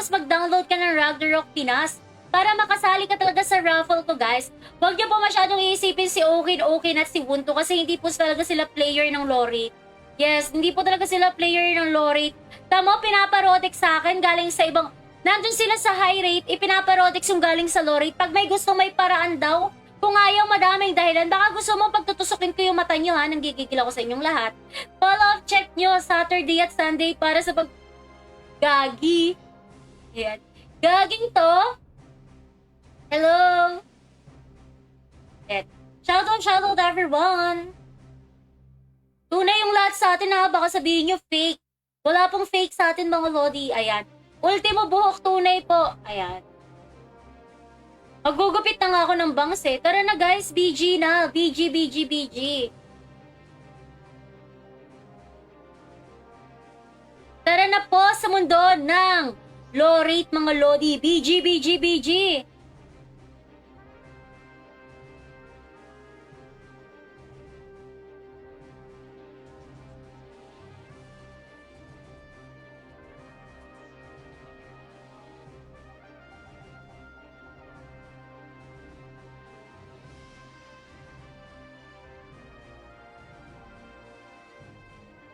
tapos mag-download ka ng Ragnarok Pinas para makasali ka talaga sa raffle ko, guys. Huwag niyo po masyadong iisipin si Okin at si Wunto kasi hindi po talaga sila player ng Lorate. Yes, hindi po talaga sila player ng Lorate. Tamo, pinaparotic sa akin galing sa ibang... Nandun sila sa high rate, ipinaparotic yung galing sa low rate. Pag may gusto, may paraan daw. Kung ayaw, madaming dahilan. Baka gusto mo pagtutusukin ko yung mata nyo, ha? Nanggigigil ako sa inyong lahat. Follow-up check nyo Saturday at Sunday para sa pag... Gagi. Ayan. Gaging to. Hello. Ayan. Shoutout everyone. Tunay yung lahat sa atin, ha? Baka sabihin nyo fake. Wala pong fake sa atin, mga Lodi. Ayan. Ultimo buhok, tunay po. Ayan. Magugupit na nga ako ng bangs eh. Tara na guys, BG na. BG. Tara na po sa mundo ng low rate mga Lodi. BG.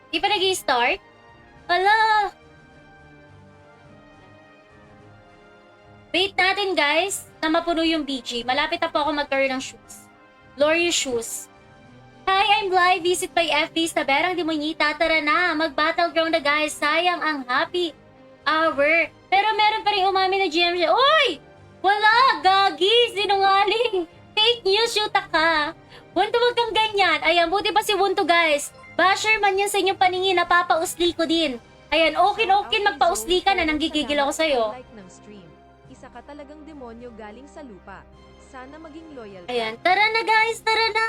Di pa nag-i-start? Ala! Wait natin guys, na mapuno yung BG. Malapit na po ako mag-turn ng shoes. Glorious shoes. Hi, I'm live. Visit by FB sa Berang Dimonita. Tara na, mag-battleground na guys. Sayang ang happy hour. Pero meron pa rin umami na GM siya. Uy! Wala! Gagi! Sinungaling! Fake news, shoota ka! Wunto, wag kang ganyan. Ayan, buti pa si Wunto guys. Basher man yan sa inyong paningin, napapausli ko din. Ayan, Okin, magpausli ka na, nanggigigil ako sa'yo. Like ng stream. Isa ka talagang demonyo galing sa lupa. Sana maging loyal ka. Ayan, tara na guys, tara na.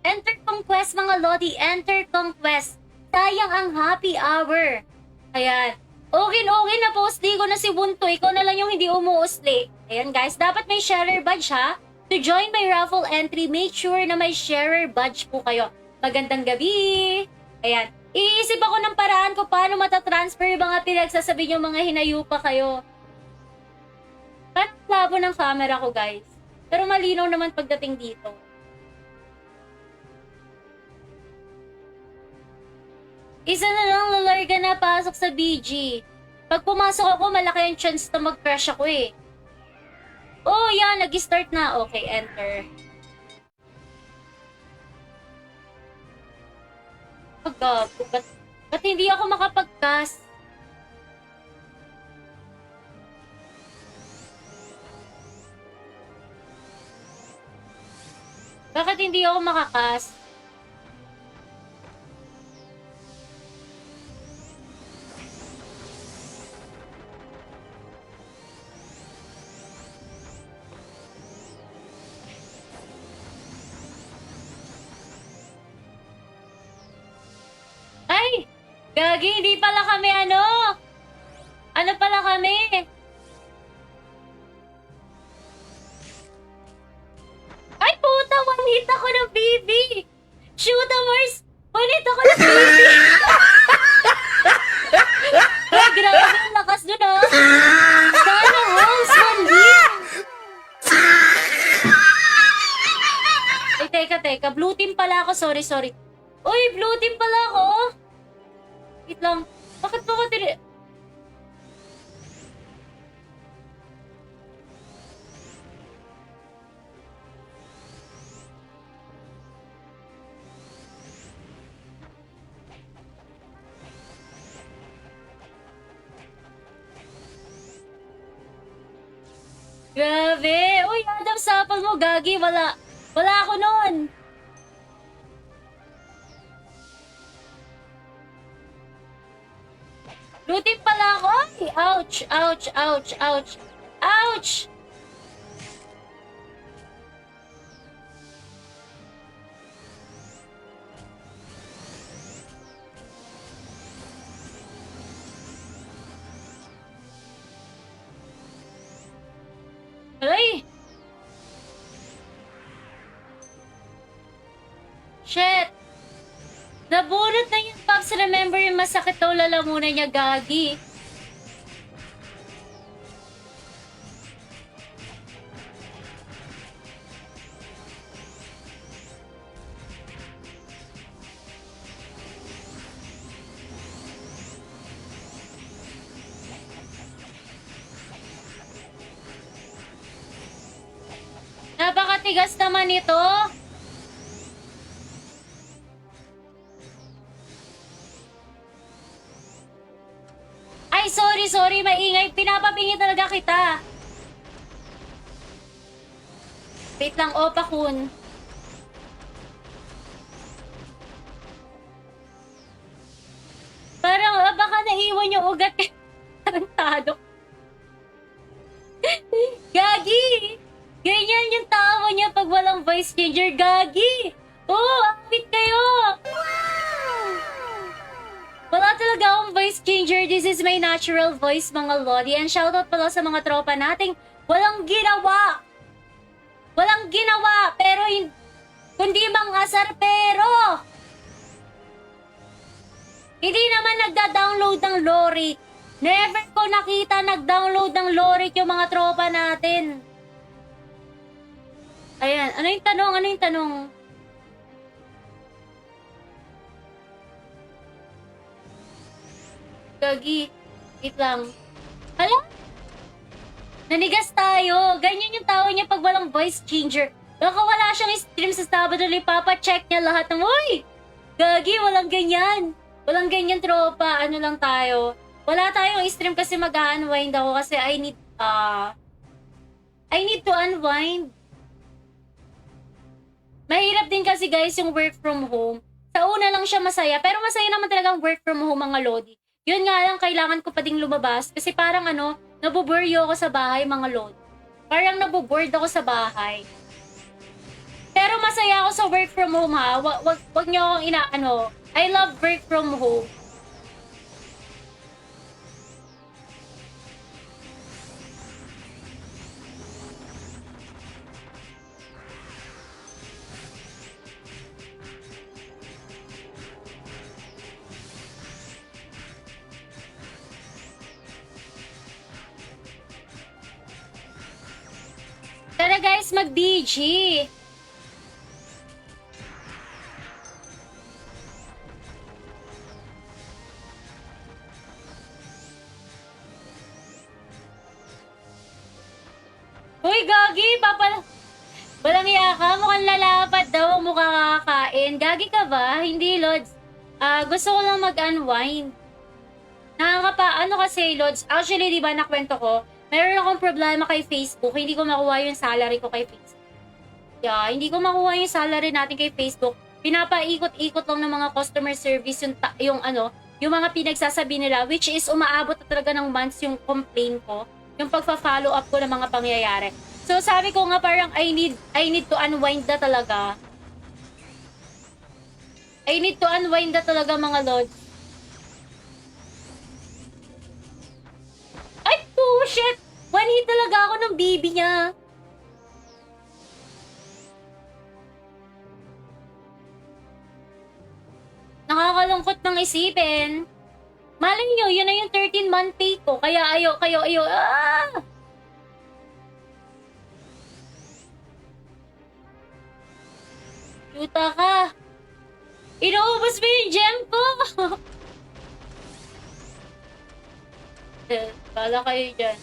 Enter conquest mga Lodi, enter conquest. Sayang ang happy hour. Ayan. Okin, napausli ko na si Wunto, ikaw na lang yung hindi umuusli. Ayan guys, dapat may sharer badge ha. To join my raffle entry, make sure na may sharer badge po kayo. Magandang gabi! Ayan. Iisip ako ng paraan ko paano matatransfer yung mga pinagsasabi yung mga hinayupa kayo. Parang labo ng camera ko, guys. Pero malinaw naman pagdating dito. Isa na lang lalarga na pasok sa BG. Pag pumasok ako, malaki ang chance na mag-crash ako eh. Oh, yan. Nag-start na. Okay, enter. Gago, ba't hindi ako makapag-cast? Bakit hindi ako makakast? Ay! Gagi, hindi pala kami ano? Ano pala kami? Ay, puta! One hit ako ng BB! Shoot, Mars! One hit ako ng BB! Ay, grabe ang lakas dun ah! Sana house, one hit! Ay, teka. Blue team pala ako. Sorry. Uy, blue team pala ako! Wait lang. Bakit ba ko Grabe! Uy, Adam, sapal mo, Gagi. Wala ako nun. Lutin pala ako. Ay, ouch! Aray! Shit! Nabunot na yung Pops. Remember yung masakit daw lalamunan niya, Gagi. tigas naman ito. Ay, sorry, maingay. Pinapapingi talaga kita. Wait lang, Opa Kun. Parang, baka naiwan yung ugat. Tarantado. Gagi! Ganyan yung tawa niya pag walang voice changer. Gagi! Oh, akit kayo! Wala talaga akong voice changer. This is my natural voice, mga Lodi. And shoutout pala sa mga tropa nating walang ginawa. Walang ginawa, pero kundi mang asar, pero hindi naman nagda-download ng Lorik. Never ko nakita nag-download ng Lorik yung mga tropa natin. Ayan, ano yung tanong? Ano yung tanong? Gagi, wait lang. Hala? Nanigas tayo. Ganyan yung tao niya pag walang voice changer. Baka wala siyang stream sa Sabado, Papa-check niya lahat ng, uy! Gagi, walang ganyan. Walang ganyan, tropa. Ano lang tayo. Wala tayong stream kasi mag-unwind ako kasi I need to unwind. Mahirap din kasi guys yung work from home. Sa una lang siya masaya, pero masaya naman talagang work from home, mga Lodi. Yun nga lang, kailangan ko pa ding lumabas kasi parang nabuburyo ako sa bahay, mga Lodi. Parang nabuboard ako sa bahay. Pero masaya ako sa work from home, ha. Wag niyo akong I love work from home. Tara guys, mag-BG! Uy, Gagi! Walang iya ka, mukhang lalapat daw, mukha kakain. Gagi ka ba? Hindi, Lods. Gusto ko lang mag-unwind. Kasi, Lods, actually, di ba, nakwento ko, meron akong problema kay Facebook. Hindi ko makuha yung salary ko kay Facebook. Yeah, hindi ko makuha yung salary natin kay Facebook. Pinapaikot-ikot lang ng mga customer service yung mga pinagsasabi nila, which is umaabot na talaga ng months yung complaint ko, yung pagpa-follow up ko ng mga pangyayari. So, sabi ko nga parang I need to unwind na talaga. I need to unwind na talaga, mga Lods. Ay, shit! One hit talaga ako ng baby niya. Nakakalungkot ng isipin. Malay nyo, yun na yung 13-month pay ko. Kaya ayo. Yuta ka. Inuubos mo yung gem ko. Bala kayo dyan.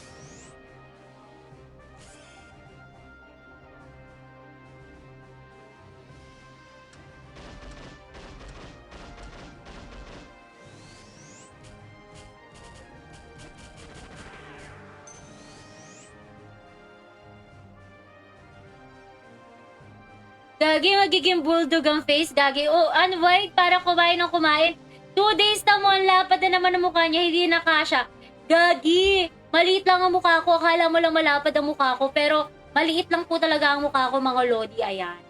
Gagi, magiging bulldog ang face. Gagi, unwind para kumain ng kumain. 2 days na mo, ang lapad na naman ang mukha niya, hindi na kasha. Gagi, maliit lang ang mukha ko. Akala mo lang malapad ang mukha ko, pero maliit lang po talaga ang mukha ko, mga Lodi. Ayan.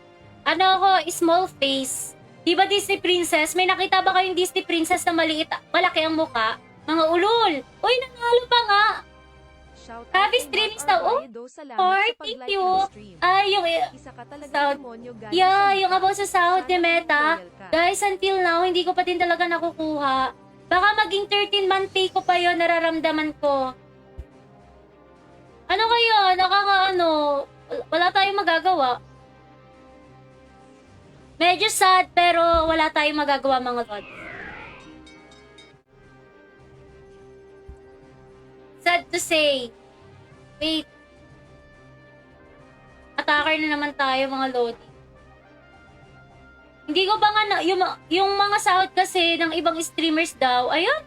Small face. Di ba Disney Princess? May nakita ba kayong Disney Princess na malaki ang mukha? Mga ulol. Uy, nanalo pa nga. Happy streaming daw. Thank you. Ay, yung Isa ka talaga demonyo galing yung about sa sahod ni Meta. Guys, until now, hindi ko pa din talaga nakukuha. Baka maging 13-month pay ko pa yun, nararamdaman ko. Ano kayo? Wala tayong magagawa. Medyo sad, pero wala tayong magagawa, mga God. Sad to say. Wait. attacker na naman tayo, mga Lodi. Hindi ko ba nga, yung mga sahod kasi ng ibang streamers daw, ayun,